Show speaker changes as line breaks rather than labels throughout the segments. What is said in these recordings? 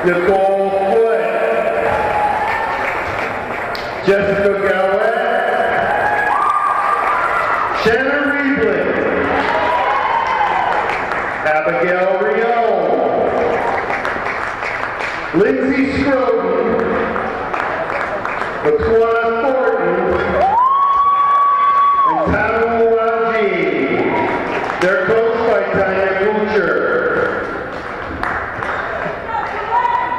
Nicole Flynn, Jessica Galway, Shannon Reedley, Abigail Rio, Lindsay Scroden, Laquana Thornton, and Tanu Wajid. They're coached by Tanya Kucher.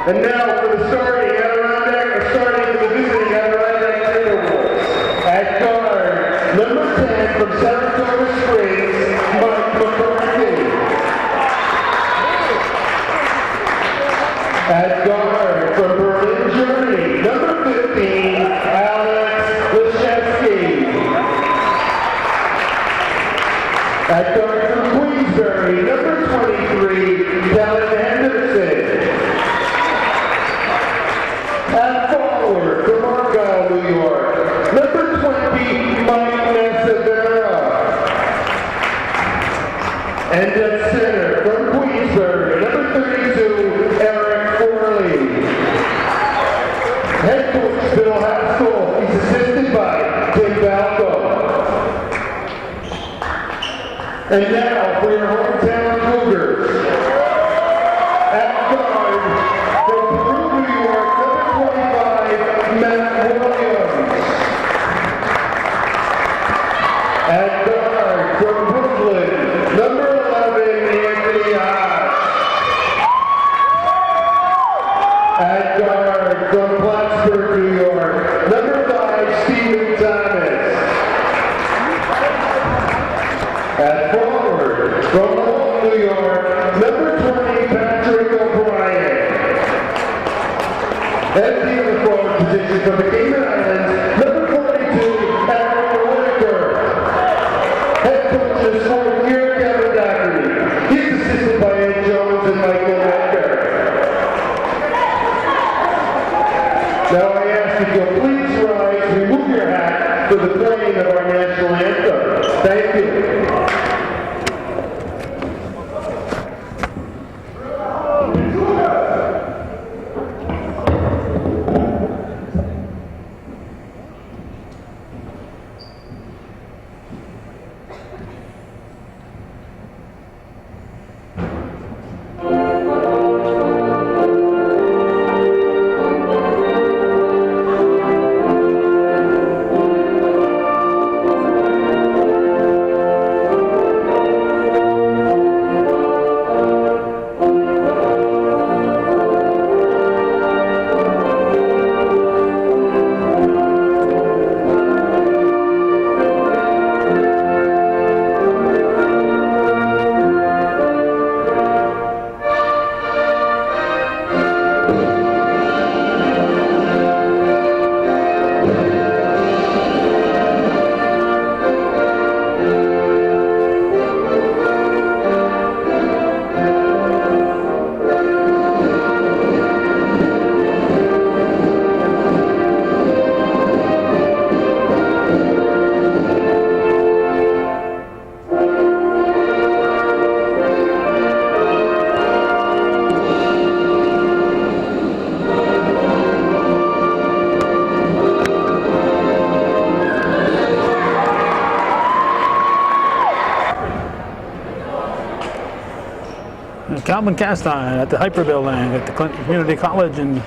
And now for the starting Adirondack, or starting for the visiting Adirondack Timberwolves. At guard, number 10 from Saratoga Springs, Mike McCarthy. At guard from Berlin, Germany, number 15, Alex Leszewski. At guard from Queensbury, number 23, Kellen Henderson. At forward from Argyle, New York, number 20, Mike Nasavera. And at center from Queensbury, number 32, Eric Forley. Head coach Bill Haskell, he's assisted by Tim Balco. And now for your hometown Cougars. At guard from Peru, New York, number 25, Matt Williams. At guard from Brooklyn, number 11, Anthony Hodge. At guard from Plattsburgh, New York, number 5, Stephen Thomas. At forward from Lowell, New York, number 20, Patrick O'Brien. At the forward position from the Cayman Islands, number 42, Aaron Whitaker. Head coaches for Kevin Doherty. He's assisted by Ed Jones and Michael Becker. Now I ask if you'll please rise, remove your hat for the playing of our national anthem. Thank you.
Calvin Castine at the Hyper Building at the Clinton Community College and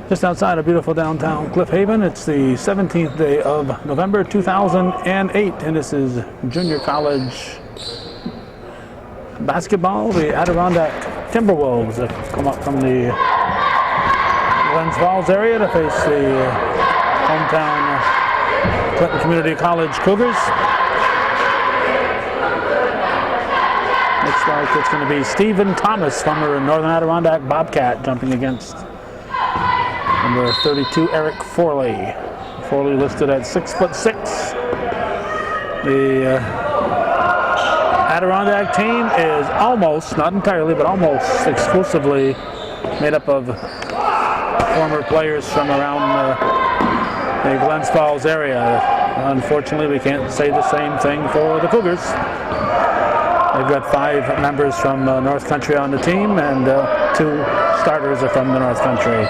just outside of beautiful downtown Cliff Haven. It's the 17th day of November 2008, and this is junior college basketball. The Adirondack Timberwolves have come up from the Glens Falls area to face the hometown Clinton Community College Cougars. Looks like it's going to be Stephen Thomas, former Northern Adirondack Bobcat, jumping against number 32, Eric Forley. Forley listed at 6'6". The Adirondack team is almost, not entirely, but almost exclusively made up of former players from around the Glens Falls area. Unfortunately, we can't say the same thing for the Cougars. They've got 5 members from North Country on the team, and 2 starters are from the North Country.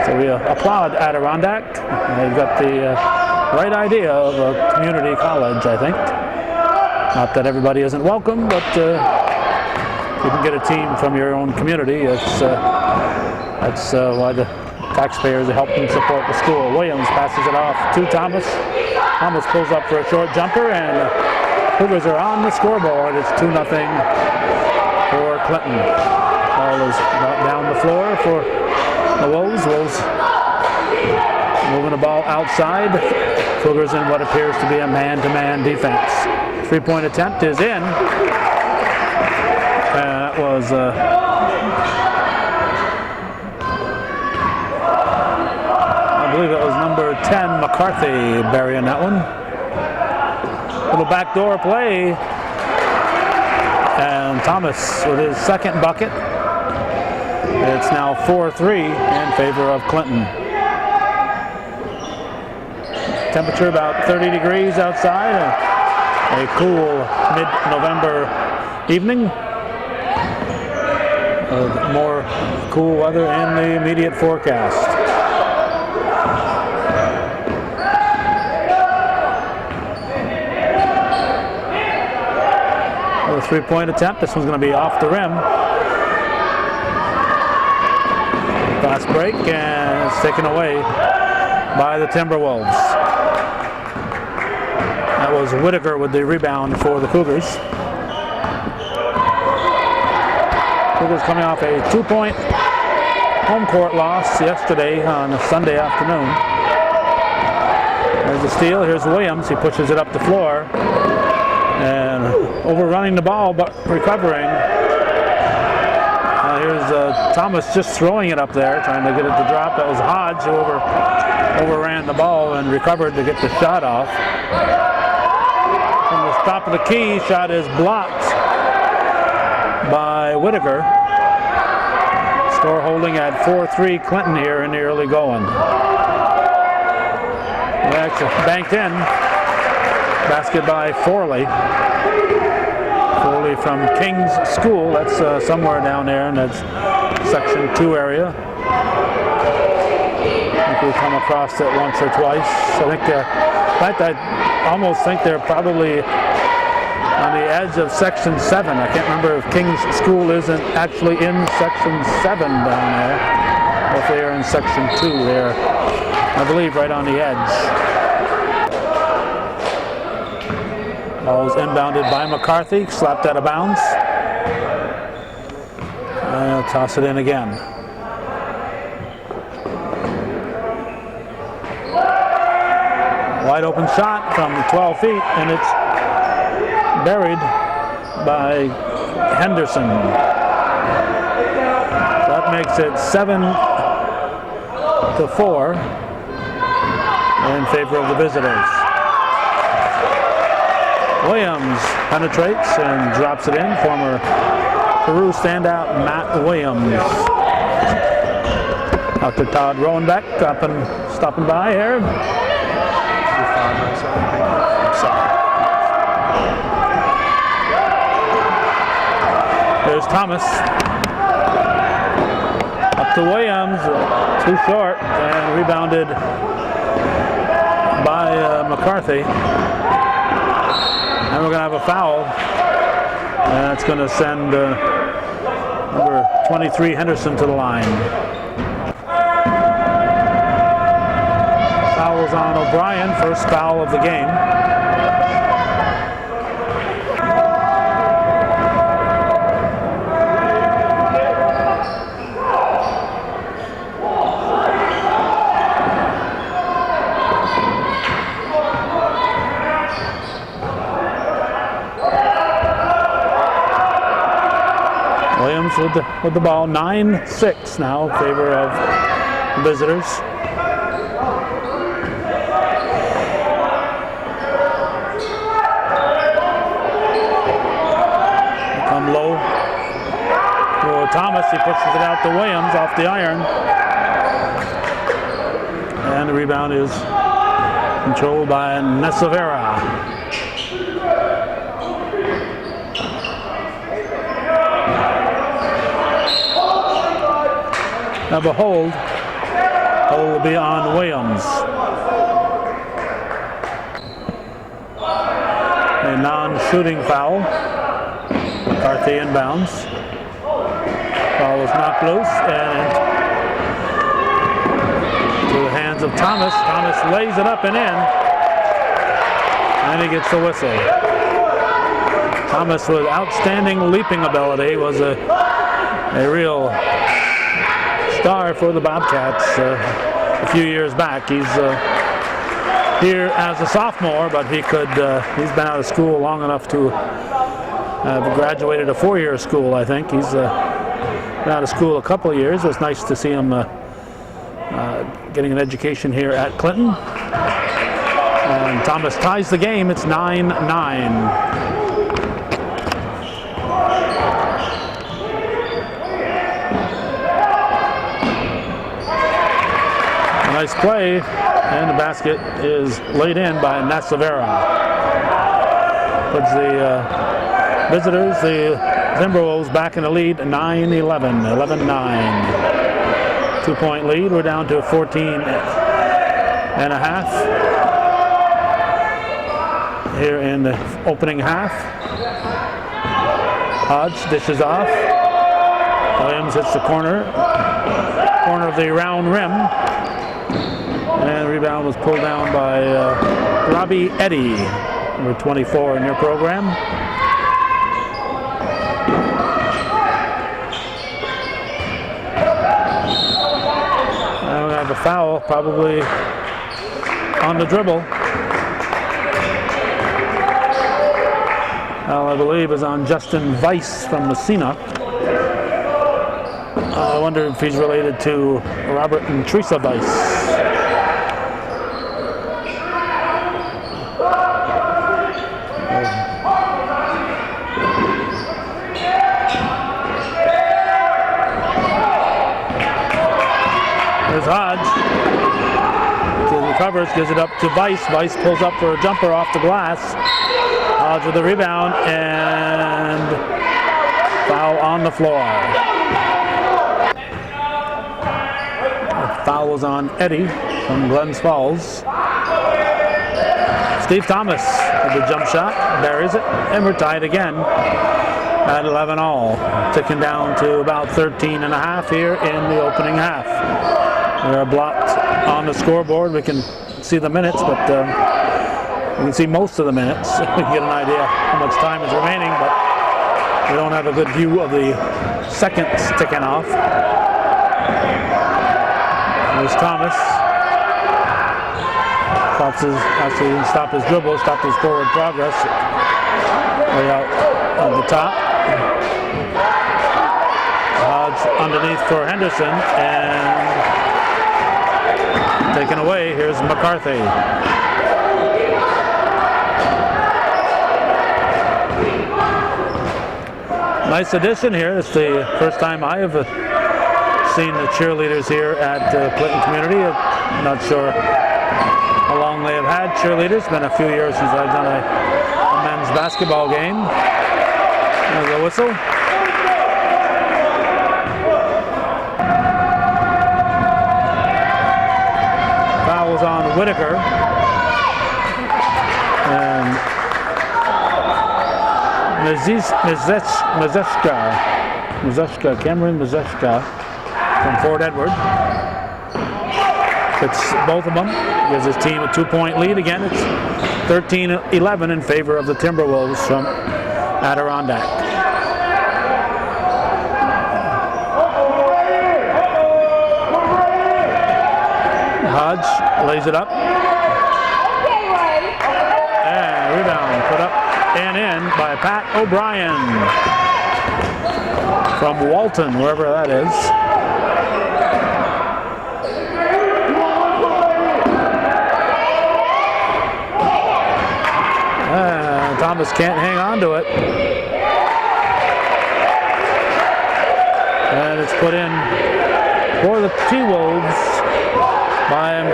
So we applaud Adirondack. They've got the right idea of a community college, I think. Not that everybody isn't welcome, but you can get a team from your own community. That's why the taxpayers are helping support the school. Williams passes it off to Thomas. Thomas pulls up for a short jumper, and Cougars are on the scoreboard. It's 2-0 for Clinton. Ball is down the floor for the Wolves. Wolves moving the ball outside. Cougars in what appears to be a man-to-man defense. 3-point attempt is in. That was I believe it was number 10, McCarthy, burying that one. Little backdoor play. And Thomas with his second bucket. It's now 4-3 in favor of Clinton. Temperature about 30 degrees outside. A cool mid-November evening. More cool weather in the immediate forecast. A 3-point attempt. This one's going to be off the rim. Fast break, and it's taken away by the Timberwolves. That was Whitaker with the rebound for the Cougars. Cougars coming off a 2-point home court loss yesterday on a Sunday afternoon. There's a steal. Here's Williams. He pushes it up the floor. And overrunning the ball, but recovering. Here's Thomas just throwing it up there, trying to get it to drop. That was Hodge who overran the ball and recovered to get the shot off. From the top of the key, shot is blocked by Whitaker. Score holding at 4-3 Clinton here in the early going. That's banked in. Basket by Forley. Forley from King's School. That's somewhere down there in that section 2 area. I think we've come across it once or twice. I think in fact, I almost think they're probably on the edge of section 7. I can't remember if King's School isn't actually in section 7 down there, or if they are in section 2 there. I believe right on the edge. Ball is inbounded by McCarthy, slapped out of bounds. And toss it in again. Wide open shot from 12 feet, and it's buried by Henderson. That makes it 7-4 in favor of the visitors. Williams penetrates and drops it in. Former Peru standout Matt Williams. Dr. Todd Rowanbeck stopping by here. There's Thomas. Up to Williams, too short, and rebounded by McCarthy. And we're going to have a foul. And that's going to send number 23 Henderson to the line. Foul's on O'Brien, first foul of the game. Williams with the ball, 9-6 now in favor of the visitors. Come low for Thomas, he pushes it out to Williams off the iron. And the rebound is Controlled by Nesavera. Now the hold will be on Williams. A non-shooting foul. McCarthy inbounds. Ball is knocked loose and to the hands of Thomas. Thomas lays it up and in. And he gets the whistle. Thomas with outstanding leaping ability was a real star for the Bobcats a few years back. He's here as a sophomore, but he's been out of school long enough to have graduated a 4-year school, I think. He's been out of school a couple of years. It was nice to see him getting an education here at Clinton. And Thomas ties the game. It's 9-9. Nice play, and the basket is laid in by Nasavera. Puts the visitors, the Timberwolves, back in the lead, 9-11, 11-9. 2-point lead. We're down to 14 and a half here in the opening half. Hodge dishes off. Williams hits the corner of the round rim. And the rebound was pulled down by Robbie Eddy, number 24 in your program. Now we have a foul, probably on the dribble. Foul, I believe, is on Justin Weiss from Messina. I wonder if he's related to Robert and Teresa Weiss. There's Hodge. Recovers, gives it up to Weiss. Weiss pulls up for a jumper off the glass. Hodge with the rebound and foul on the floor. Foul was on Eddy from Glens Falls. Steve Thomas with the jump shot, buries it, and we're tied again at 11 all. Ticking down to about 13 and a half here in the opening half. We are blocked on the scoreboard. We can see the minutes, but we can see most of the minutes. We can get an idea how much time is remaining, but we don't have a good view of the seconds ticking off. There's Thomas. Actually stop his dribble, stop his forward progress. Way out on the top. Hodge underneath for Henderson, and taken away. Here's McCarthy. Nice addition here. It's the first time I have seen the cheerleaders here at Clinton Community. I'm not sure how long they have had cheerleaders. It's been a few years since I've done a men's basketball game. There's a whistle. Foul was on Whitaker. And Cameron Mazeshka from Fort Edward. It's both of them. Gives his team a 2-point lead. Again, it's 13-11 in favor of the Timberwolves from Adirondack. Hodge lays it up. And rebound put up and in by Pat O'Brien from Walton, wherever that is. Thomas can't hang on to it. And it's put in for the T-Wolves by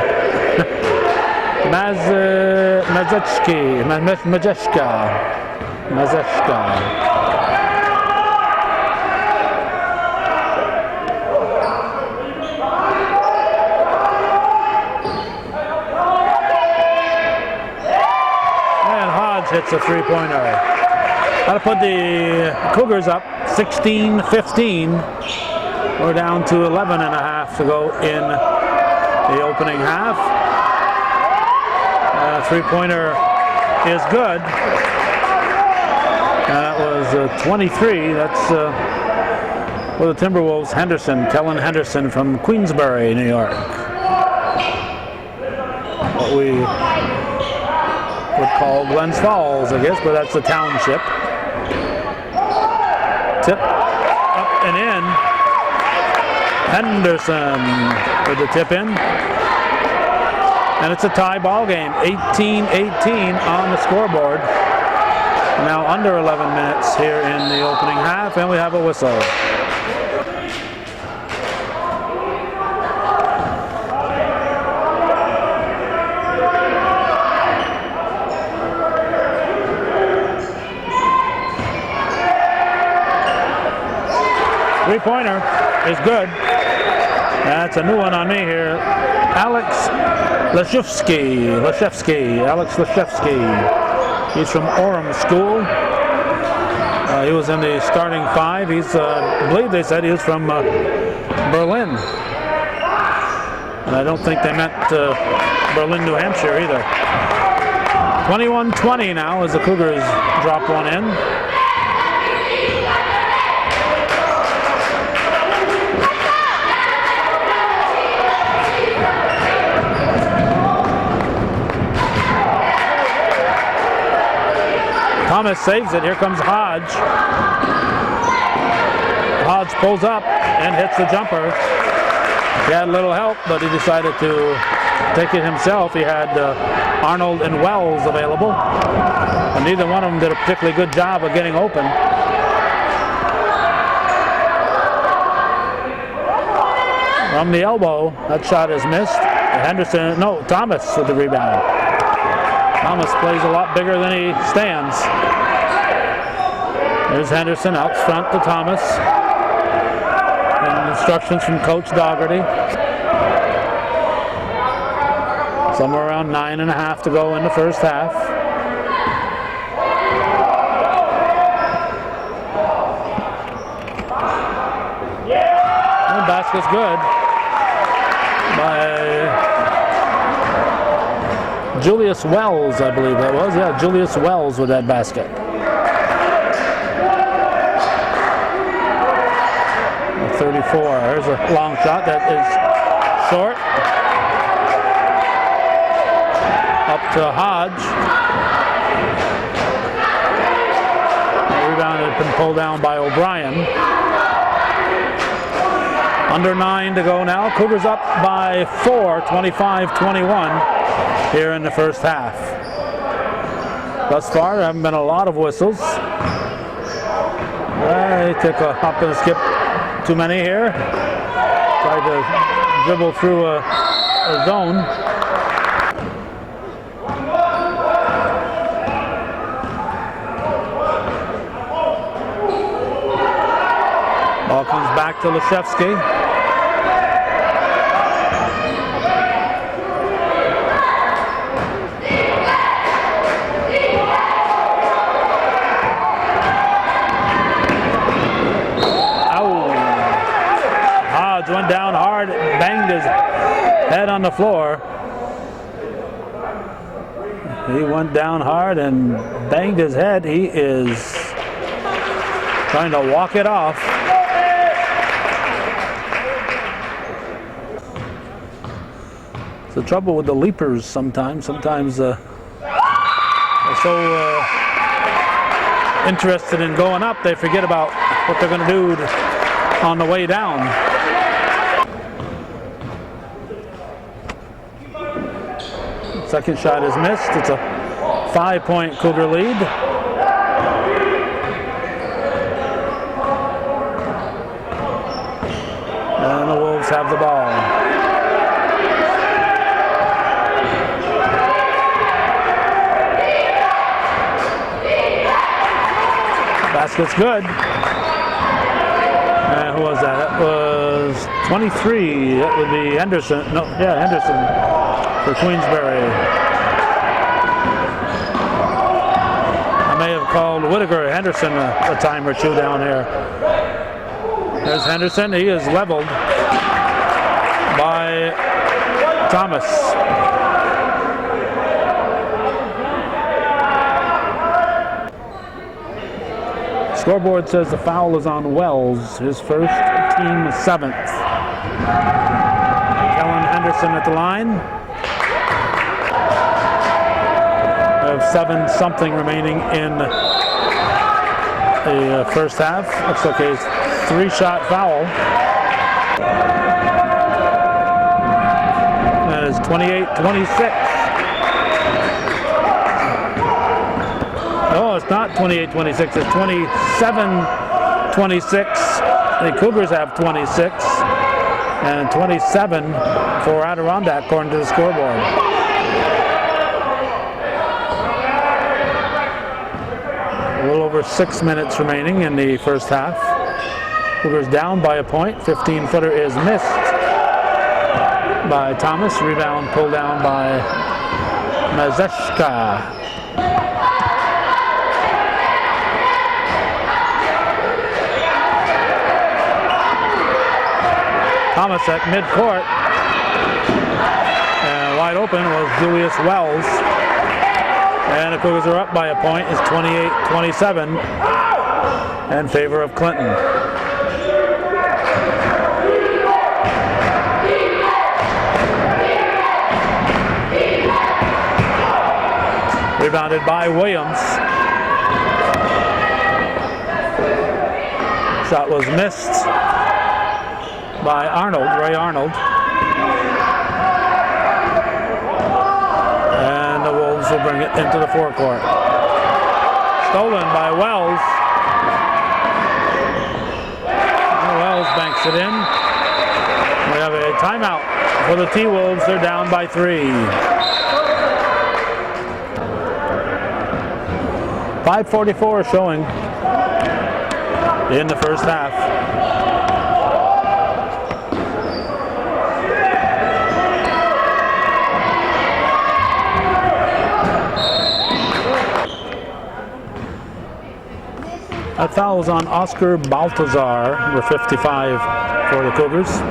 Mazeshka. And Hodge hits a three-pointer. That'll put the Cougars up 16-15. We're down to 11 and a half to go in the opening half. Three-pointer is good. That was 23. That's for the Timberwolves, Kellen Henderson from Queensbury, New York. What we would call Glens Falls, I guess, but that's the township. Tip up and in. Henderson with the tip in. And it's a tie ball game, 18-18 on the scoreboard. Now under 11 minutes here in the opening half, and we have a whistle. Three-pointer is good. That's a new one on me here. Alex Leshevsky. He's from Orem School. He was in the starting five. I believe they said he was from Berlin. And I don't think they meant Berlin, New Hampshire either. 21-20 now as the Cougars drop one in. Thomas saves it. Here comes Hodge. Hodge pulls up and hits the jumper. He had a little help, but he decided to take it himself. He had Arnold and Wells available, and neither one of them did a particularly good job of getting open. From the elbow, that shot is missed. Thomas with the rebound. Thomas plays a lot bigger than he stands. There's Henderson out front to Thomas. And instructions from Coach Dougherty. Somewhere around 9.5 to go in the first half. And the basket's good by Julius Wells, I believe that was. Yeah, Julius Wells with that basket. 34. There's a long shot that is short. Up to Hodge. The rebound had been pulled down by O'Brien. Under 9 to go now. Cougars up by 4, 25-21. Here in the first half. Thus far, there haven't been a lot of whistles. They took a hop and a skip too many here. Tried to dribble through a zone. Ball comes back to Leshevsky. Went down hard, banged his head on the floor. He went down hard and banged his head. He is trying to walk it off. It's the trouble with the leapers sometimes. Sometimes they're so interested in going up, they forget about what they're going to do on the way down. Second shot is missed. It's a 5-point Cougar lead. And the Wolves have the ball. basket's good. Who was that? That was 23. That would be Henderson. No, yeah, Henderson for Queensbury. I may have called Whittaker Henderson a time or two down here. There's Henderson. He is leveled by Thomas. Scoreboard says the foul is on Wells, his first, team 7th. Kellen Henderson at the line. We have 7-something remaining in the first half. Looks like a 3-shot foul. That is 28-26. No, it's not 28-26, it's 27-26. The Cougars have 26 and 27 for Adirondack according to the scoreboard. A little over 6 minutes remaining in the first half. Cougars down by a point. 15-footer is missed by Thomas. Rebound pulled down by Mazeshka. Thomas at midcourt, and wide open was Julius Wells, and the Cougars are up by a point. It's 28-27 in favor of Clinton. Rebounded by Williams. Shot was missed by Arnold, Ray Arnold. And the Wolves will bring it into the forecourt. Stolen by Wells. And Wells banks it in. We have a timeout for the T-Wolves. They're down by 3. 5:44 showing in the first half. That foul was on Oscar Baltazar, number 55 for the Cougars.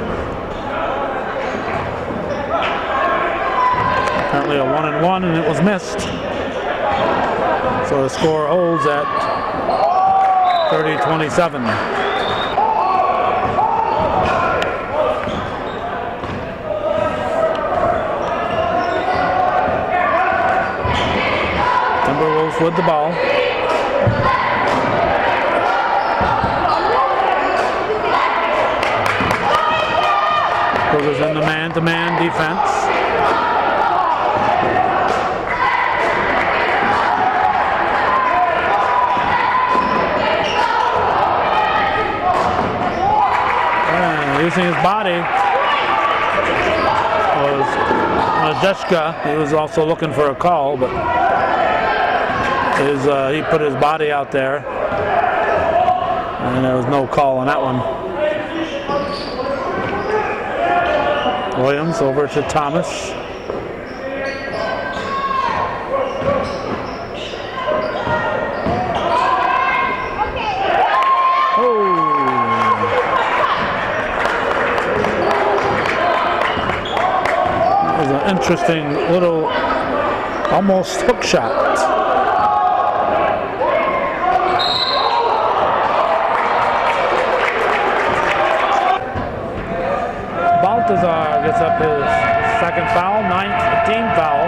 Apparently a 1-and-1, and it was missed. So the score holds at 30-27. Timberwolves with the ball. Cougars in the man-to-man defense. And using his body was Mazeshka. He was also looking for a call, but he put his body out there, and there was no call on that one. Williams over to Thomas. Oh! That was an interesting little, almost hook shot. Baltazar gets up his second foul, 9th team foul.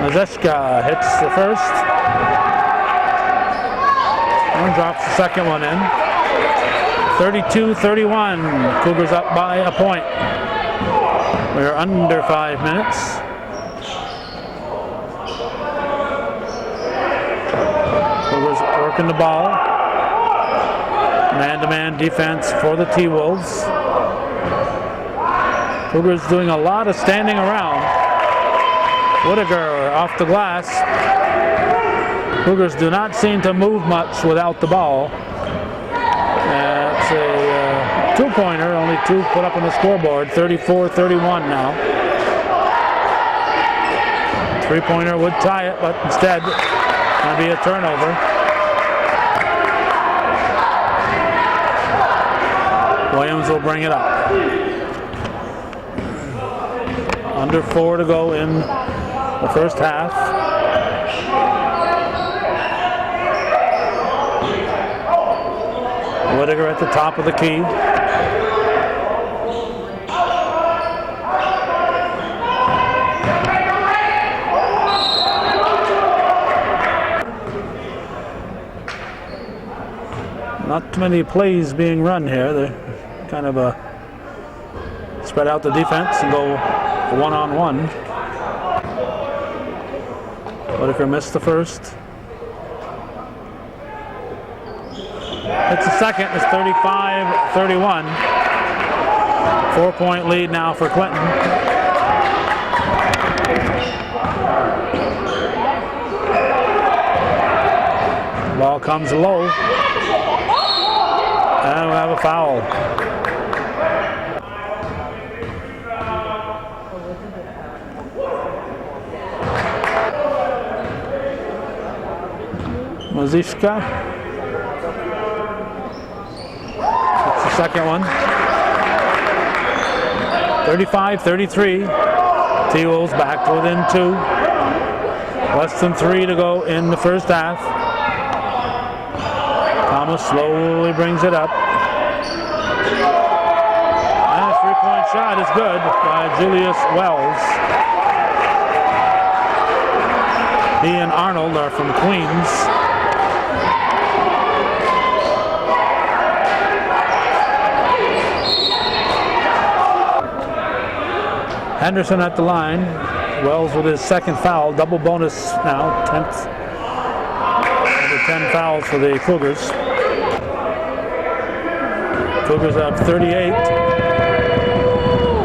Mazeshka hits the first. And drops the second one in. 32-31. Cougars up by a point. We're under 5 minutes. Cougars working the ball. Man-to-man defense for the T-Wolves. Cougars doing a lot of standing around. Whittaker off the glass. Cougars do not seem to move much without the ball. It's a two-pointer, only 2 put up on the scoreboard, 34-31 now. Three-pointer would tie it, but instead, going to be a turnover. Williams will bring it up. Under 4 to go in the first half. Whittaker at the top of the key. Not too many plays being run here. They're kind of spread out the defense and go one-on-one. Whittaker missed the first. It's the second. It's 35-31. 4-point lead now for Clinton. Ball comes low. And we have a foul. Mazishka. That's the second one. 35-33. T-Wolves back to within 2. Less than 3 to go in the first half. Thomas slowly brings it up. And a three-point shot is good by Julius Wells. He and Arnold are from Queens. Henderson at the line. Wells with his second foul. Double bonus now. 10th. Under 10 fouls for the Cougars. Cougars have 38.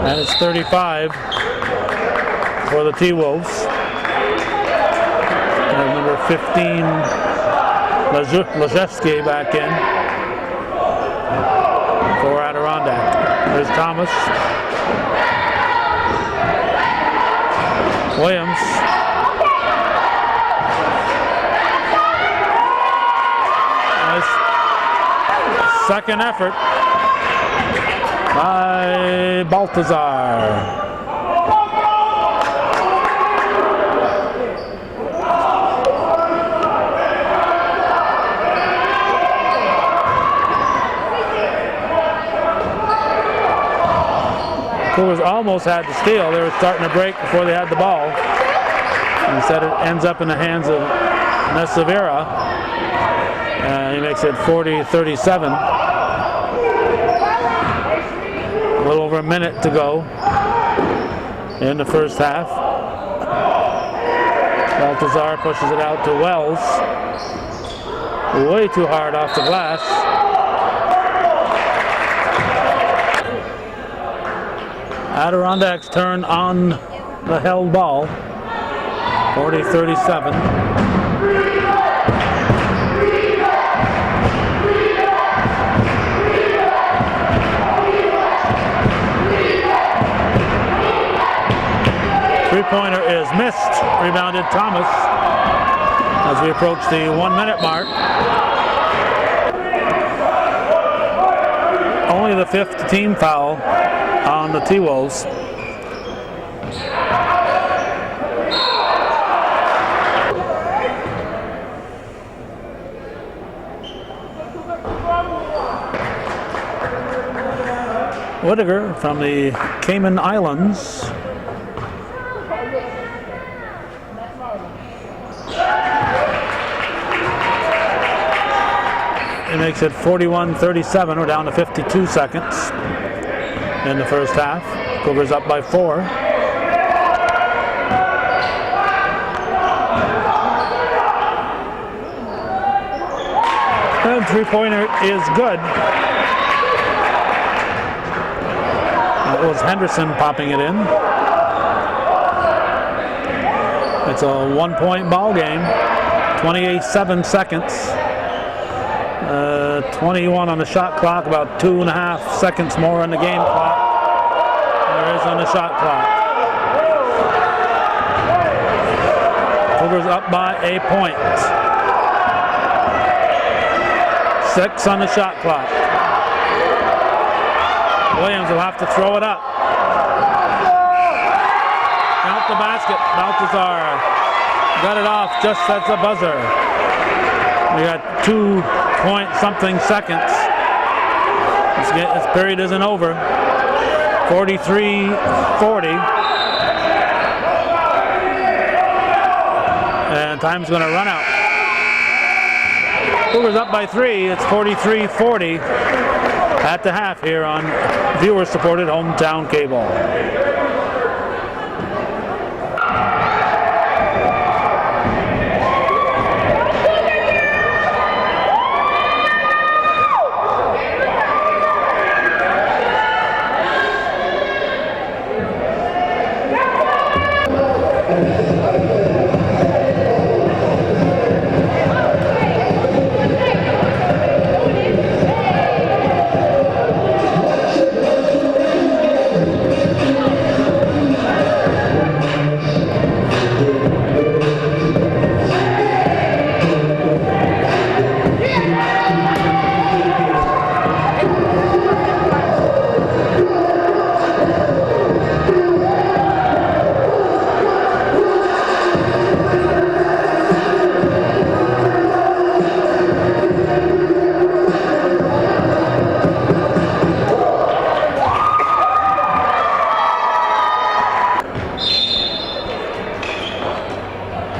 And it's 35 for the T-Wolves. And number 15, Lajewski back in for Adirondack. There's Thomas. Williams. Nice second effort by Baltazar. Cougars almost had to steal. They were starting to break before they had the ball. Instead, it ends up in the hands of Nesavera. He makes it 40-37. A little over a minute to go in the first half. Baltazar pushes it out to Wells. Way too hard off the glass. Adirondack's turn on the held ball. 40-37. Three-pointer is missed. Rebounded Thomas as we approach the 1-minute mark. Only the 5th team foul on the T-Wolves. Whittaker from the Cayman Islands. It makes it 41-37. We're down to 52 seconds in the first half. Cougars up by 4. And three-pointer is good. That was Henderson popping it in. It's a 1-point ball game. 28 seconds. 21 on the shot clock, about 2.5 seconds more on the game clock. There is on the shot clock. Cougars up by a point. 6 on the shot clock. Williams will have to throw it up. Count the basket. Baltazar got it off just at the buzzer. We got 2-point-something seconds. This period isn't over. 43-40. And time's going to run out. Cougars up by 3. It's 43-40 at the half here on viewer-supported hometown cable.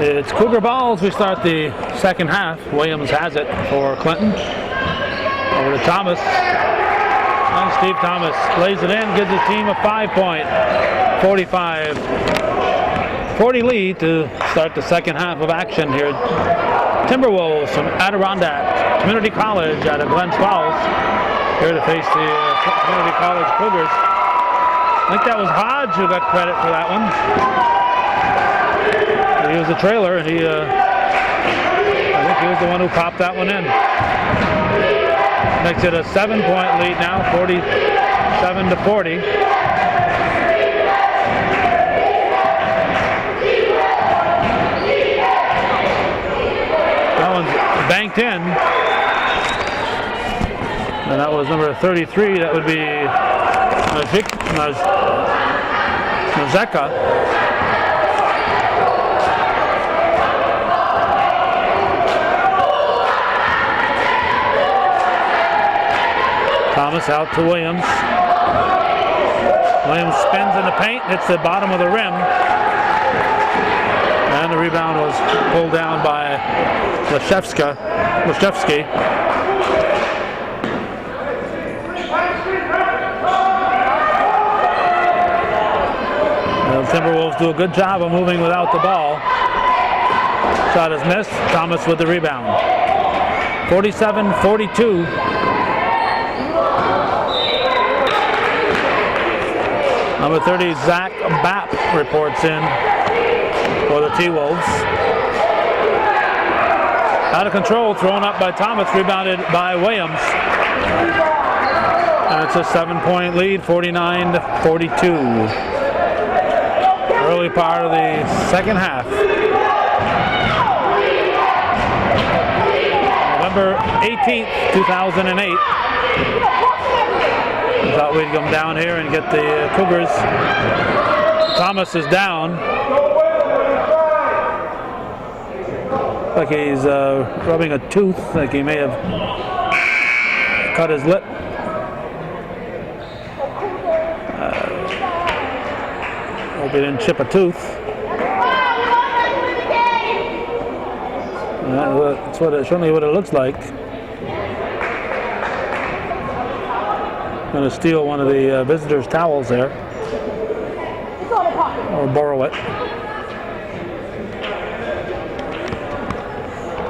It's Cougar balls. We start the second half. Williams has it for Clinton. Over to Thomas. And Steve Thomas lays it in, gives his team a 5-point, 45-40 lead to start the second half of action here. Timberwolves from Adirondack Community College out of Glens Falls here to face the Community College Cougars. I think that was Hodge who got credit for that one. He was the trailer, and I think he was the one who popped that one in. Makes it a 7-point lead now, 47-40. That one's banked in. And that was number 33. That would be Mazeka. Thomas out to Williams. Williams spins in the paint, hits the bottom of the rim. And the rebound was pulled down by Leszewski. The Timberwolves do a good job of moving without the ball. Shot is missed. Thomas with the rebound. 47-42. Number 30, Zach Bapp reports in for the T-Wolves. Out of control, thrown up by Thomas, rebounded by Williams. And it's a 7-point lead, 49-42. Early part of the second half. November 18th, 2008. We thought we'd come down here and get the Cougars. Thomas is down. Like he's rubbing a tooth, like he may have cut his lip. Hope he didn't chip a tooth. That's certainly what it looks like. Going to steal one of the visitors' towels there, or borrow it.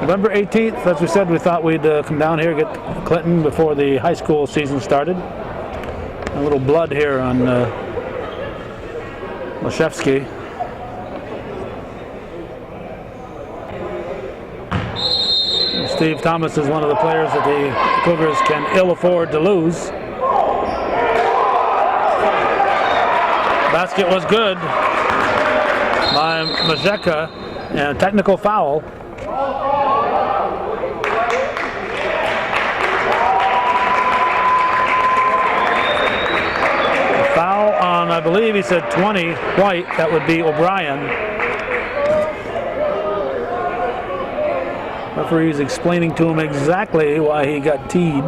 November 18th, as we said, we thought we'd come down here, get Clinton before the high school season started. A little blood here on Leszewski. Steve Thomas is one of the players that the Cougars can ill afford to lose. Basket was good by Majeka, and a technical foul. Foul on, I believe he said 20 White, that would be O'Brien. Referee's explaining to him exactly why he got teed.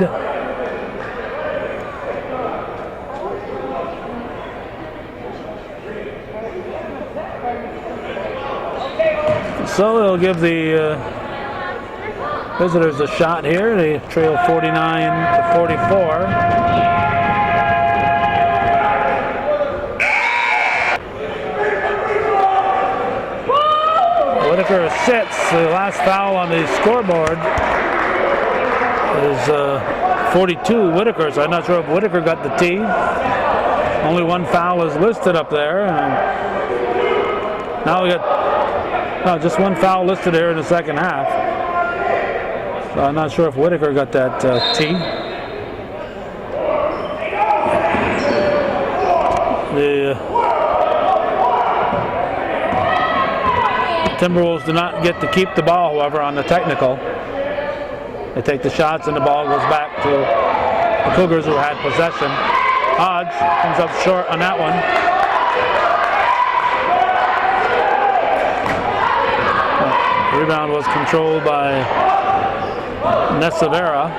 So they'll give the visitors a shot here. They trail 49-44. Whitaker sits. The last foul on the scoreboard is 42 Whitaker, so I'm not sure if Whitaker got the tee. Only one foul is listed up there. And now we got just one foul listed here in the second half. So I'm not sure if Whitaker got that tee. The Timberwolves do not get to keep the ball, however, on the technical. They take the shots and the ball goes back to the Cougars, who had possession. Hodge comes up short on that one. The rebound was controlled by Nesavera.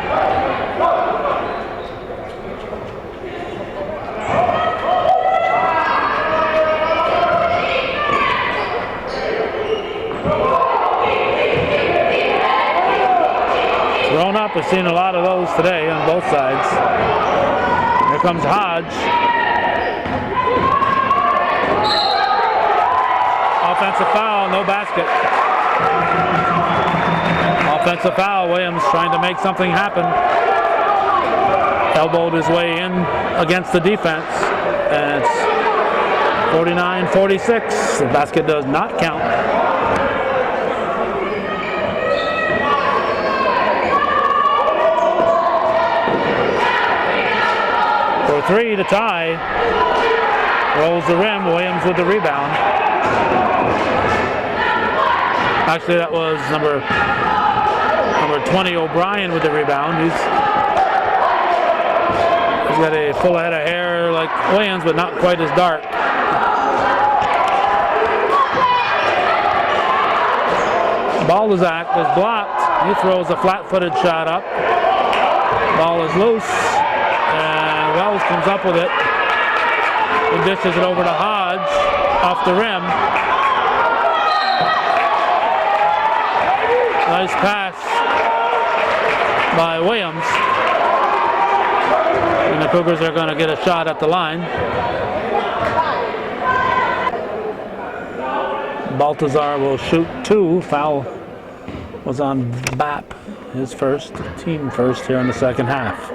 Thrown up, we've seen a lot of those today on both sides. Here comes Hodge. Offensive foul, no basket. Offensive foul, Williams trying to make something happen. Elbowed his way in against the defense. And it's 49-46. The basket does not count. For three to tie. Rolls the rim, Williams with the rebound. Actually, that was number 20, O'Brien, with the rebound. He's got a full head of hair like Williams, but not quite as dark. Balzac is blocked. He throws a flat-footed shot up. Ball is loose, and Wells comes up with it. He dishes it over to Hodge off the rim. Nice pass by Williams. And the Cougars are going to get a shot at the line. Baltazar will shoot two. Foul was on Bapp, his first, team first here in the second half.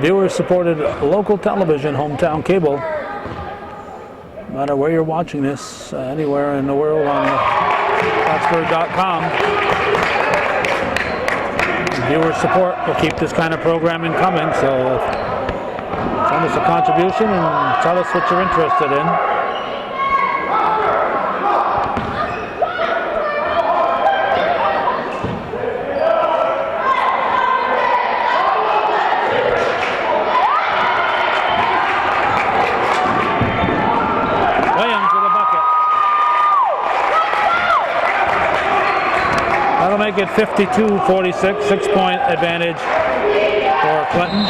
Viewers supported local television, hometown cable. No matter where you're watching this, anywhere in the world on Plattsburgh.com. Viewer support will keep this kind of programming coming, so send us a contribution and tell us what you're interested in. That'll make it 52-46, 6-point advantage for Clinton.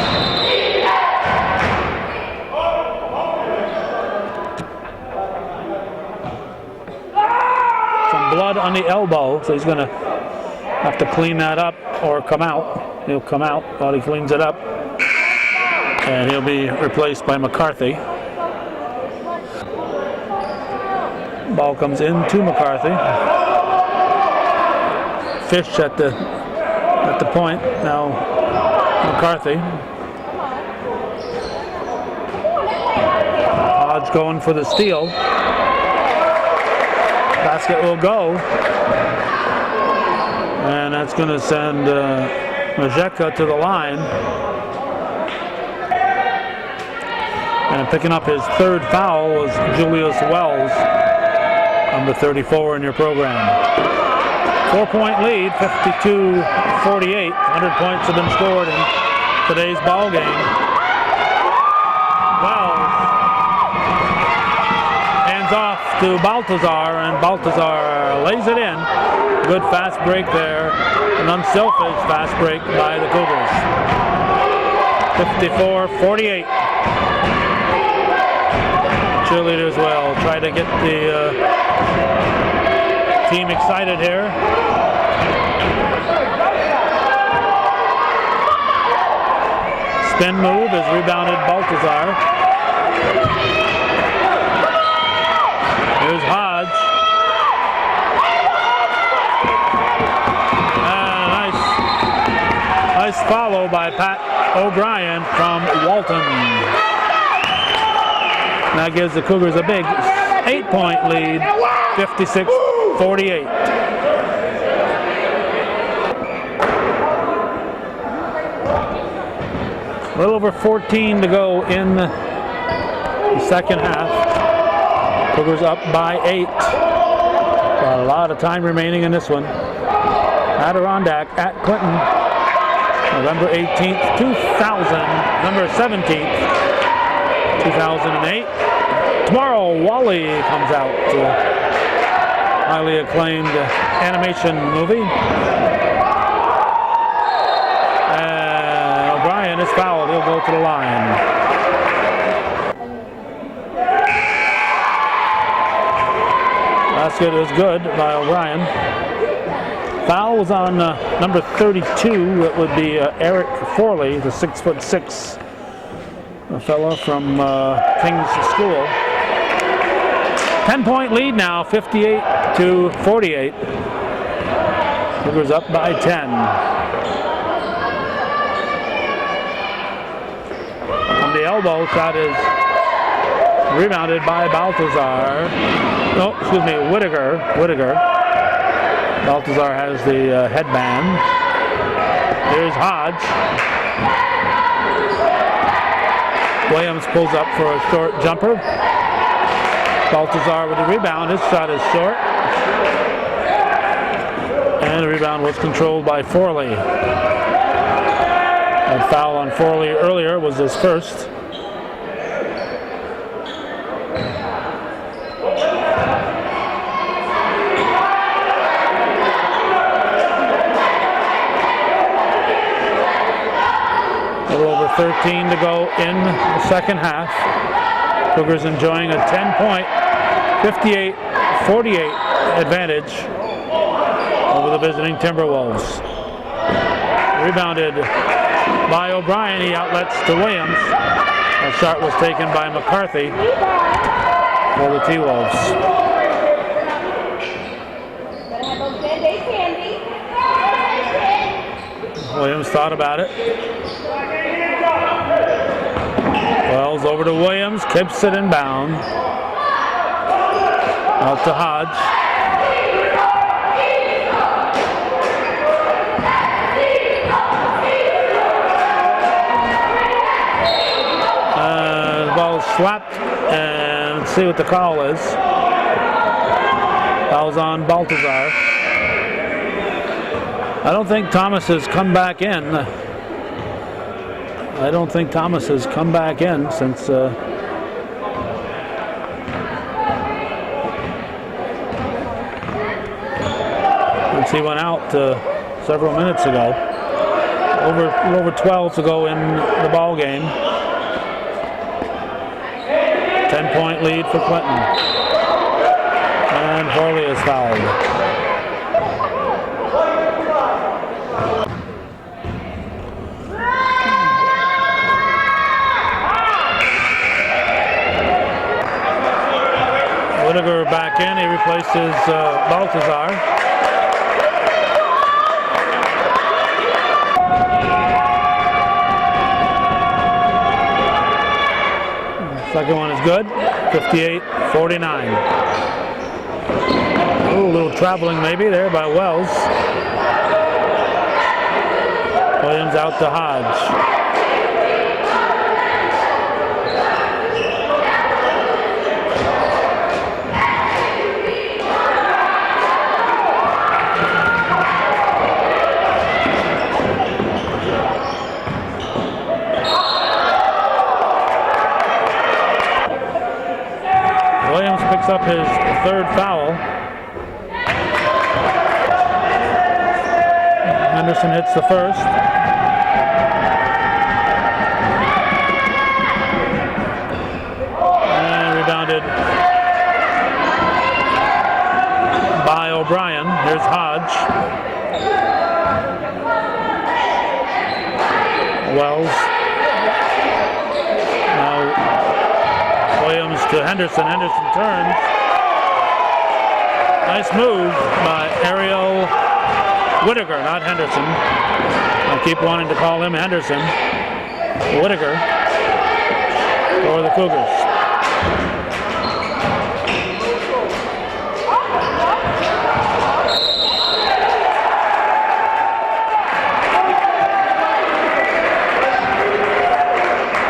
Some blood on the elbow, so he's going to have to clean that up or come out. He'll come out while he cleans it up, and he'll be replaced by McCarthy. Ball comes into McCarthy. Fish at the point. Now McCarthy. Hodge Hodge going for the steal. Basket will go. And that's going to send Majeka to the line. And picking up his third foul was Julius Wells, number 34 in your program. 4-point lead, 52-48. 100 points have been scored in today's ball game. Wells hands off to Baltazar, and Baltazar lays it in. Good fast break there, an unselfish fast break by the Cougars. 54-48. Cheerleaders will try to get the team excited here. Spin move is rebounded Baltazar. Here's Hodge. Nice follow by Pat O'Brien from Walton. That gives the Cougars a big 8-point lead, 56-48. A little over 14 to go in the second half. Cougars up by 8. Got a lot of time remaining in this one. Adirondack at Clinton, November 18th, 2000, November 17th, 2008. Tomorrow, Wally comes out, highly acclaimed animation movie. And O'Brien is fouled. He'll go to the line. Basket is good by O'Brien. Foul was on number 32. It would be Eric Forley, the 6'6", a fellow from King's School. 10-point lead now, 58-48. Cougars up by 10. On the elbow, shot is rebounded by Baltazar. No, excuse me, Whittaker. Baltazar has the headband. Here's Hodge. Williams pulls up for a short jumper. Baltazar with the rebound. His shot is short. And the rebound was controlled by Forley. That foul on Forley earlier was his first. A little over 13 to go in the second half. Cougars enjoying a 10-point, 58-48 advantage over the visiting Timberwolves. Rebounded by O'Brien. He outlets to Williams. That shot was taken by McCarthy for the T-Wolves. Williams thought about it. Wells over to Williams, keeps it inbound. Out to Hodge. The ball is slapped, and let's see what the call is. Foul's on Baltazar. I don't think Thomas has come back in. I don't think Thomas has come back in since since he went out several minutes ago. Over 12 to go in the ball game. 10-point lead for Clinton. And Forley is fouled. Whittaker back in, he replaces Baltazar. Second one is good, 58-49. Oh, a little traveling maybe there by Wells. Williams out to Hodge. Williams picks up his third foul. Henderson hits the first. And rebounded by O'Brien. Here's Hodge. Wells. Now Williams to Henderson. Henderson turns. Nice move by Ariel Whittaker, not Henderson. I keep wanting to call him Henderson. Whittaker for the Cougars.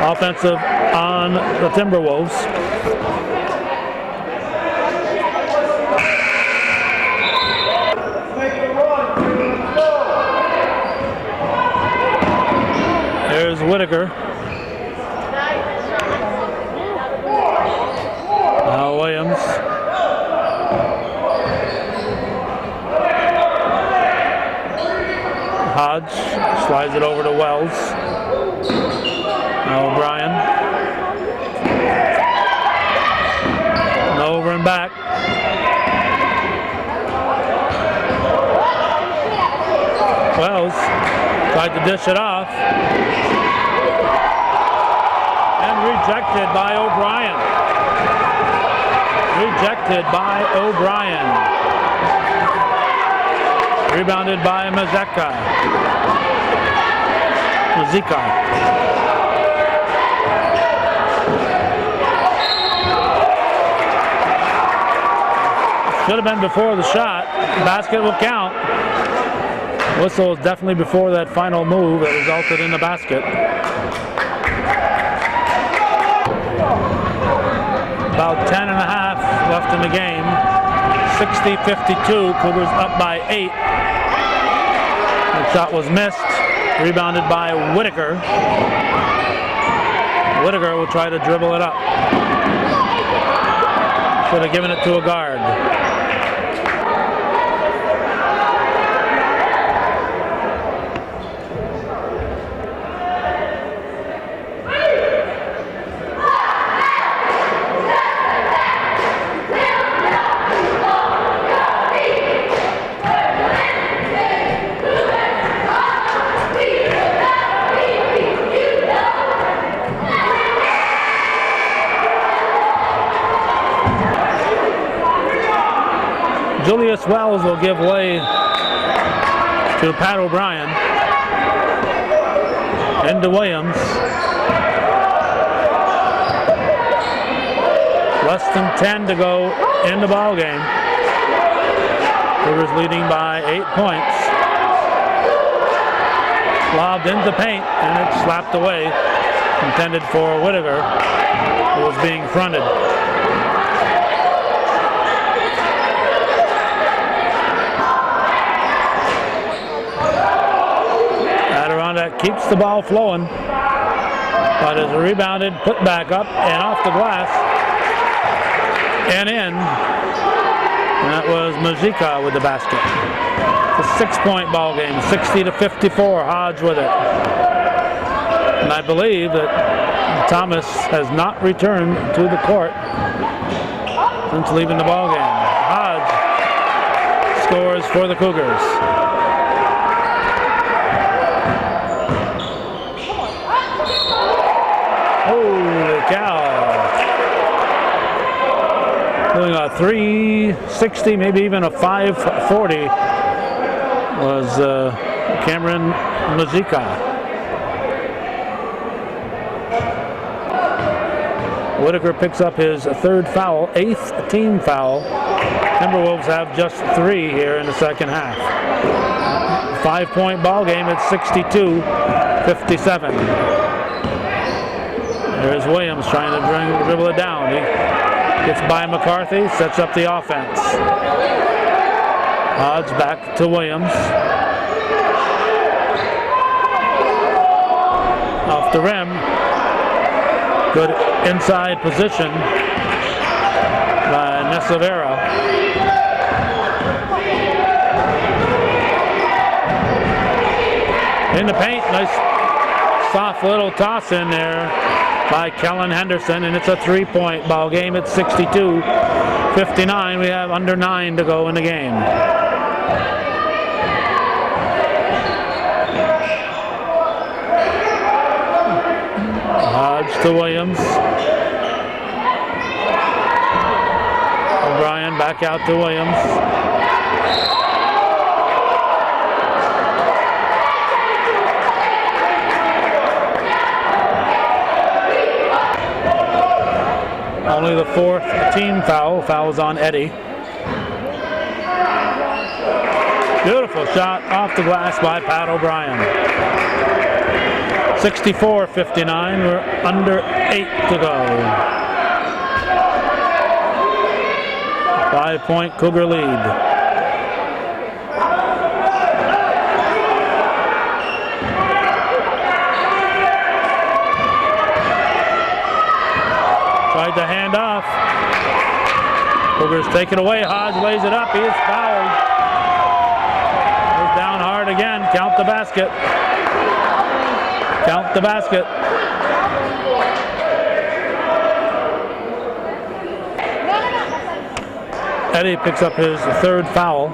Offensive on the Timberwolves. There's Whittaker. Now Williams. Hodge slides it over to Wells. Now O'Brien. Over and back. Wells tried to dish it off. And rejected by O'Brien. Rejected by O'Brien. Rebounded by Mazeka. Should have been before the shot. Basket will count. Whistle is definitely before that final move that resulted in the basket. About 10 and a half left in the game. 60-52, Cougars up by 8. The shot was missed. Rebounded by Whittaker. Whittaker will try to dribble it up. Should have given it to a guard. Julius Wells will give way to Pat O'Brien. Into Williams. Less than 10 to go in the ball game. Cougars leading by 8 points. Lobbed into paint and it's slapped away. Intended for Whittaker, who was being fronted. Adirondack keeps the ball flowing, but is rebounded, put back up, and off the glass, and in. And that was Mazeka with the basket. It's a 6-point ball game, 60-54, Hodge with it. And I believe that Thomas has not returned to the court since leaving the ball game. Hodge scores for the Cougars. Holy cow. Doing a 360, maybe even a 540 was Cameron Mazeka. Whitaker picks up his third foul, 8th team foul. Timberwolves have just 3 here in the second half. 5-point ball game at 62-57. There's Williams trying to dribble it down. He gets by McCarthy, sets up the offense. Hodge back to Williams. Off the rim. Good inside position by Nesavera. In the paint, nice soft little toss in there by Kellen Henderson, and it's a 3-point ball game at 62-59. We have under 9 to go in the game. Hodge to Williams. O'Brien back out to Williams. Only the 4th team foul. Foul's on Eddie. Beautiful shot off the glass by Pat O'Brien. 64-59. We're under 8 to go. 5-point Cougar lead. Tried to hand off. Cougars take it away. Hodge lays it up. He is fouled. Goes down hard again. Count the basket. Count the basket. Eddie picks up his 3rd foul.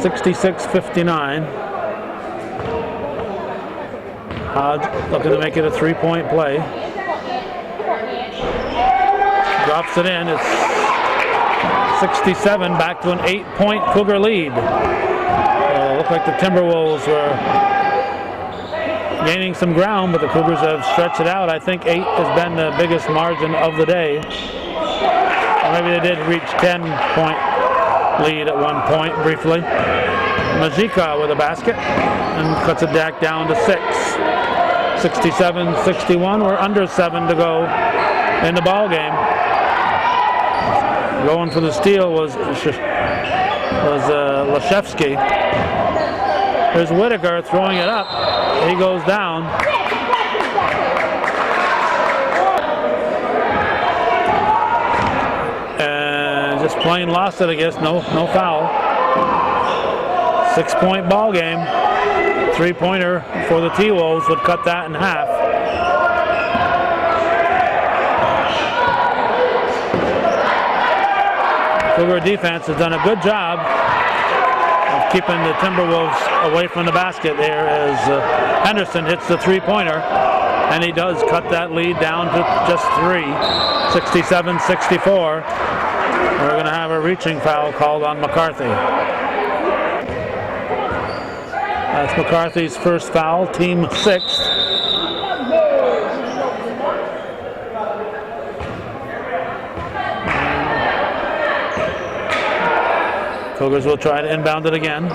66-59. Hodge looking to make it a 3-point play. Drops it in. It's 67, back to an 8-point Cougar lead. Looked like the Timberwolves were gaining some ground, but the Cougars have stretched it out. I think 8 has been the biggest margin of the day. Or maybe they did reach 10-point lead at one point briefly. Majika with a basket and cuts it back down to 6. 67-61. We're under 7 to go in the ball game. Going for the steal was Lashevsky. There's Whitaker throwing it up. He goes down. And just plain lost it, I guess. No foul. 6-point ball game. 3-pointer for the T-Wolves would cut that in half. Cougar defense has done a good job of keeping the Timberwolves away from the basket there as Henderson hits the 3-pointer, and he does cut that lead down to just 3, 67-64. We're going to have a reaching foul called on McCarthy. That's McCarthy's first foul, team 6th. Cougars will try to inbound it again.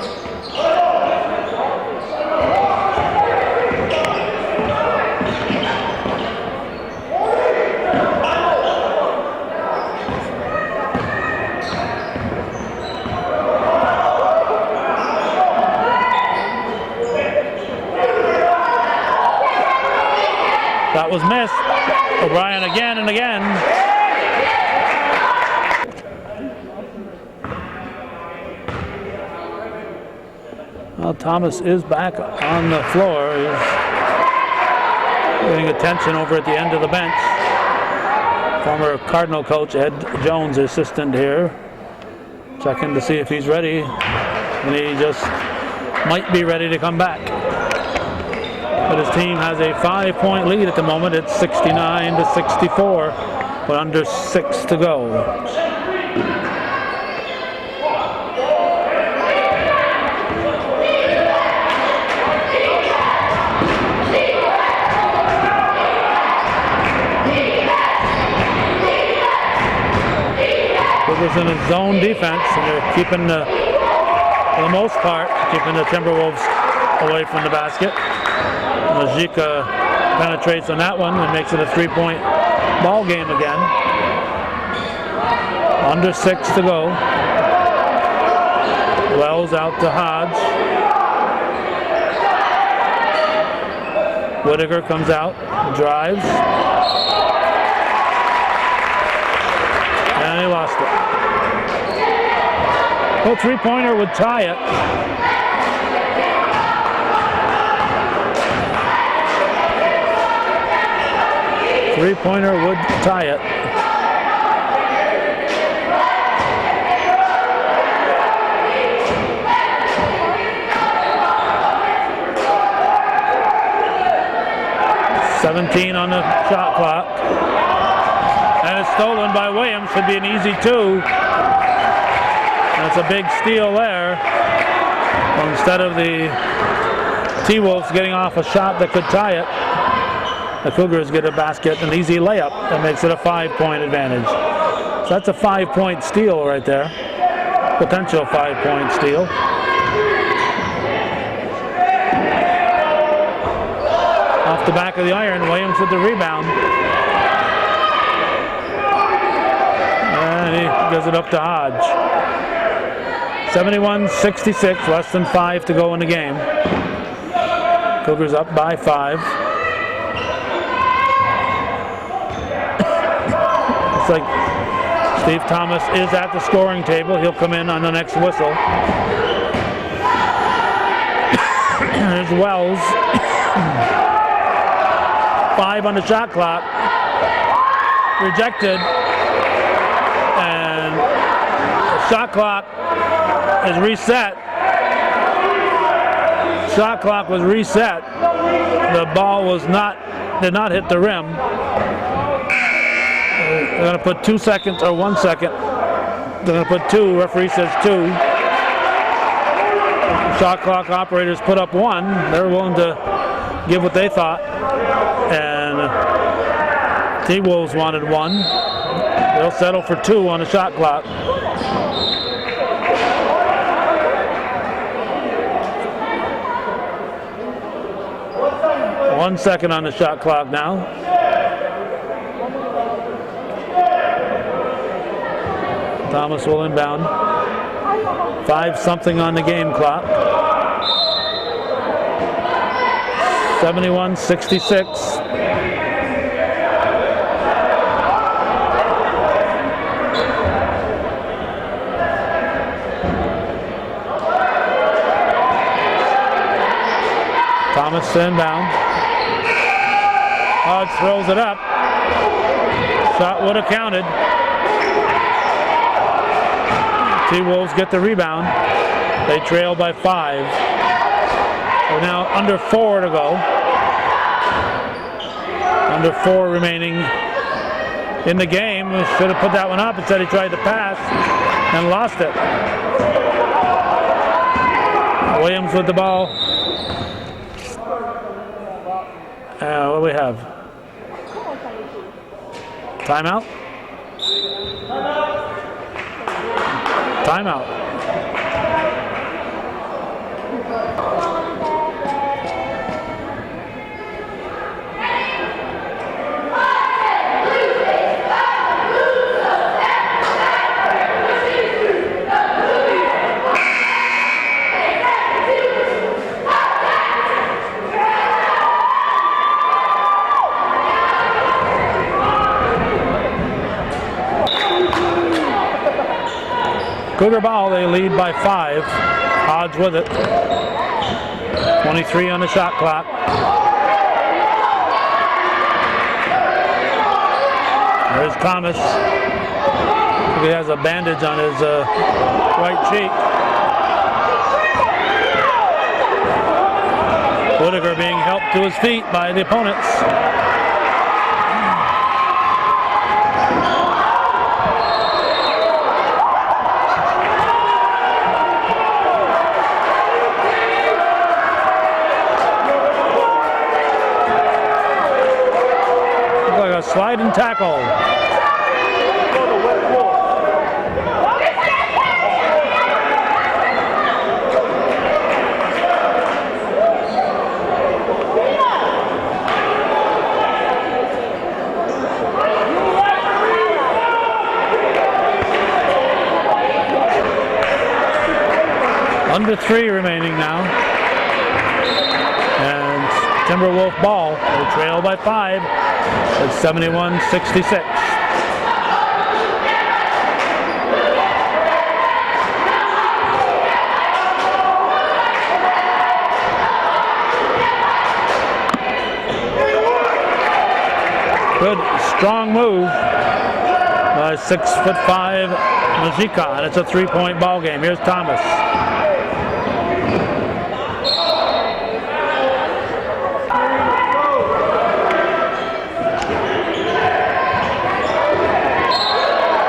That was missed. O'Brien again and again. Well, Thomas is back on the floor. He's getting attention over at the end of the bench. Former Cardinal coach Ed Jones, assistant here, checking to see if he's ready. And he just might be ready to come back. But his team has a 5-point lead at the moment. It's 69-64, but under 6 to go. Cougars in a zone defense, and they're keeping for the most part, keeping the Timberwolves away from the basket. Majika penetrates on that one and makes it a 3-point ball game again. Under 6 to go. Wells out to Hodge. Whitaker comes out, drives. And he lost it. Well, three-pointer would tie it. Three-pointer would tie it. .17 on the shot clock. And it's stolen by Williams. Should be an easy 2. That's a big steal there. Well, instead of the T-Wolves getting off a shot that could tie it, the Cougars get a basket, an easy layup that makes it a 5-point advantage. So that's a 5-point steal right there. Potential 5-point steal. Off the back of the iron, Williams with the rebound. And he gives it up to Hodge. 71-66, less than 5 to go in the game. Cougars up by 5. It's like Steve Thomas is at the scoring table. He'll come in on the next whistle. There's Wells. 5 on the shot clock. Rejected. And the shot clock is reset. Shot clock was reset. The ball did not hit the rim. They're going to put 2 seconds or 1 second. They're going to put 2. Referee says 2. Shot clock operators put up 1. They're willing to give what they thought. And T-Wolves wanted 1. They'll settle for 2 on the shot clock. One second on the shot clock now. Thomas will inbound. 5-something on the game clock. 71-66. Thomas inbound. Hodge throws it up. Shot would have counted. T-Wolves get the rebound. They trail by 5. We're now under 4 to go. Under 4 remaining in the game. Should have put that one up. Instead he tried to pass and lost it. Williams with the ball. What do we have? Timeout? Timeout. Cougar ball, they lead by 5. Hodge with it. 23 on the shot clock. There's Thomas. He has a bandage on his right cheek. Whitaker being helped to his feet by the opponents. Slide and tackle. Under 3 remaining now. And Timberwolf ball. They trail by 5. It's 71-66. Good strong move by 6'5" Majika, and it's a 3-point ball game. Here's Thomas.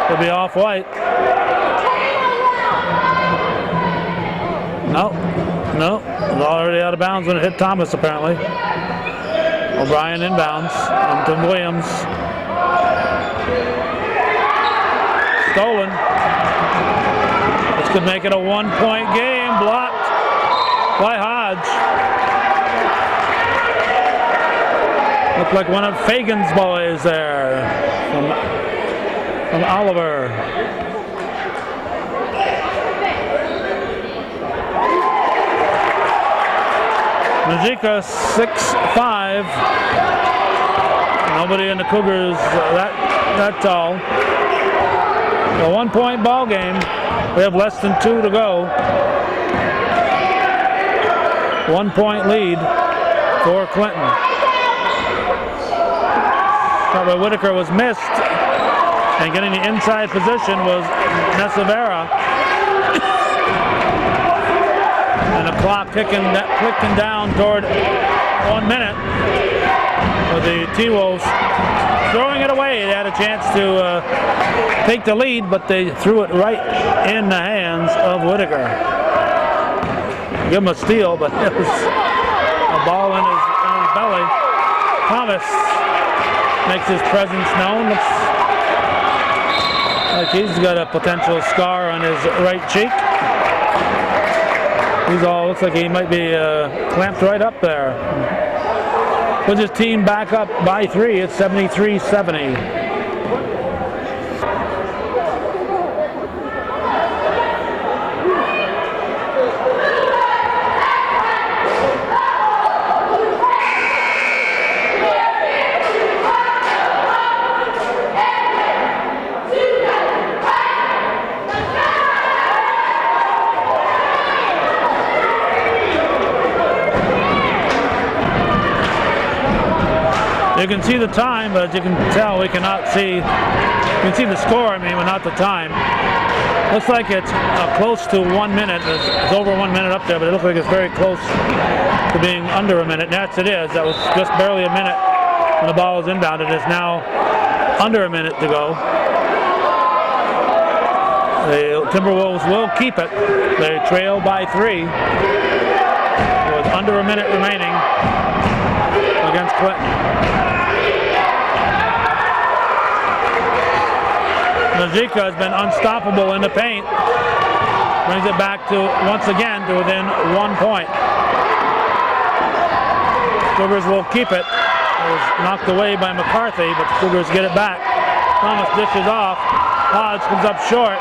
He'll be off white. No, it's already out of bounds when it hit Thomas apparently. O'Brien inbounds to Williams. Stolen. This could make it a 1-point game. Blocked by Hodge. Looked like one of Fagan's boys there from Oliver. Majika 6'5". Nobody in the Cougars that tall. A 1-point ball game. We have less than 2 to go. 1-point lead for Clinton. Shot by Whitaker was missed, and getting the inside position was Nesavera. And the clock clicking down toward 1 minute. With the T-Wolves throwing it away. They had a chance to take the lead, but they threw it right in the hands of Whitaker. Give him a steal, but it was a ball in his belly. Thomas makes his presence known. Looks like he's got a potential scar on his right cheek. Looks like he might be clamped right up there. With his team back up by 3, it's 73-70. You can see the time, but as you can tell, we cannot see. You can see the score, but not the time. Looks like it's close to 1 minute. It's over 1 minute up there, but it looks like it's very close to being under a minute. And yes, it is. That was just barely a minute when the ball was inbounded. It's now under a minute to go. The Timberwolves will keep it. They trail by 3 with under a minute remaining against Clinton. Majika has been unstoppable in the paint. Brings it back to, once again, to within 1 point. Cougars will keep it. It was knocked away by McCarthy, but the Cougars get it back. Thomas dishes off. Hodge comes up short.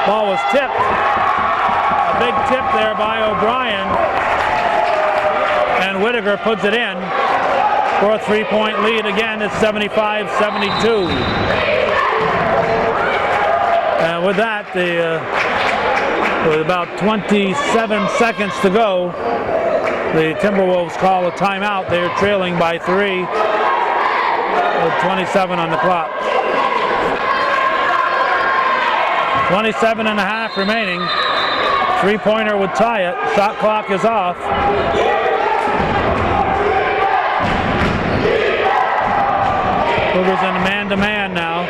Ball was tipped. A big tip there by O'Brien. And Whitaker puts it in for a 3-point lead. Again, it's 75-72. And with that, with about 27 seconds to go, the Timberwolves call a timeout. They are trailing by 3 with 27 on the clock. 27 and a half remaining. 3-pointer would tie it. Shot clock is off. Cougars in man-to-man now.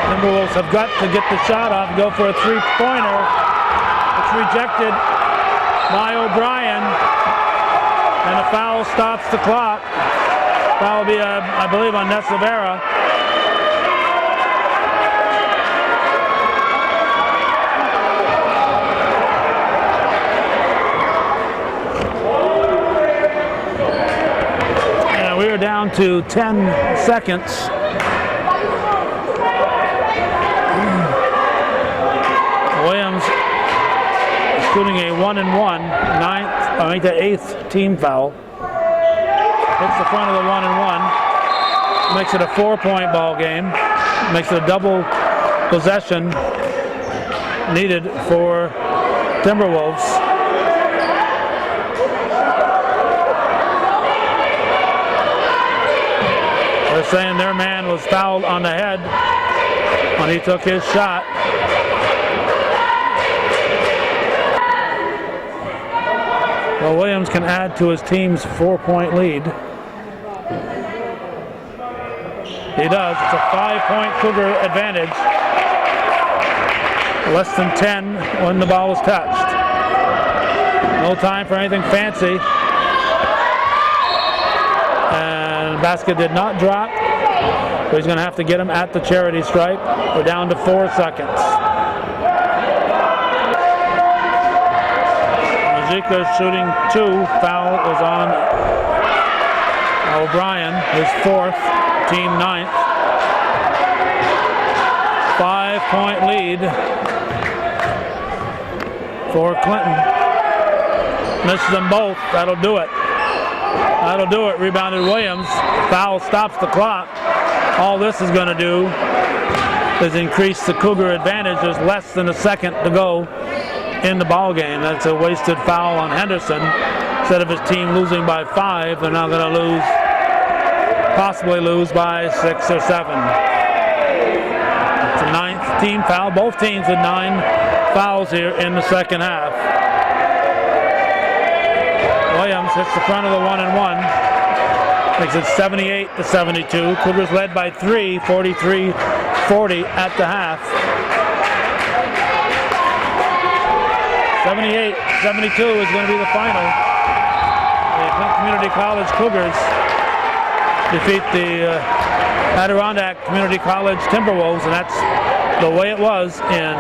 Timberwolves have got to get the shot off, go for a 3-pointer. It's rejected by O'Brien, and a foul stops the clock. That will be, I believe, on Nesavera. And we are down to 10 seconds. shooting a 1-and-1, the 8th team foul. Hits the front of the 1-and-1. Makes it a 4-point ball game. Makes it a double possession needed for Timberwolves. They're saying their man was fouled on the head when he took his shot. Well, Williams can add to his team's 4-point lead. He does. It's a 5-point Cougar advantage. Less than 10 when the ball was touched. No time for anything fancy. And the basket did not drop. So he's going to have to get him at the charity stripe. We're down to 4 seconds. Mazika's shooting 2. Foul was on O'Brien, his 4th, team 9th. 5-point lead for Clinton. Misses them both. That'll do it. That'll do it. Rebounded Williams. Foul stops the clock. All this is going to do is increase the Cougar advantage. There's less than a second to go in the ball game. That's a wasted foul on Henderson. Instead of his team losing by 5, they're now going to possibly lose by 6 or 7. It's a 9th team foul. Both teams with 9 fouls here in the second half. Williams hits the front of the 1-and-1. Makes it 78-72. Cougars led by 3, 43-40 at the half. 78-72 is going to be the final. The Clinton Community College Cougars defeat the Adirondack Community College Timberwolves, and that's the way it was in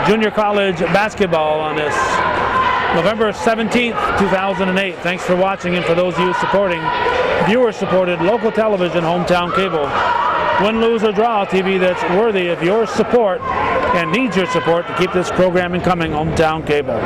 junior college basketball on this November 17th, 2008. Thanks for watching, and for those of you supporting viewer-supported local television, Hometown Cable. Win, lose, or draw, TV that's worthy of your support and needs your support to keep this programming coming, Hometown Cable.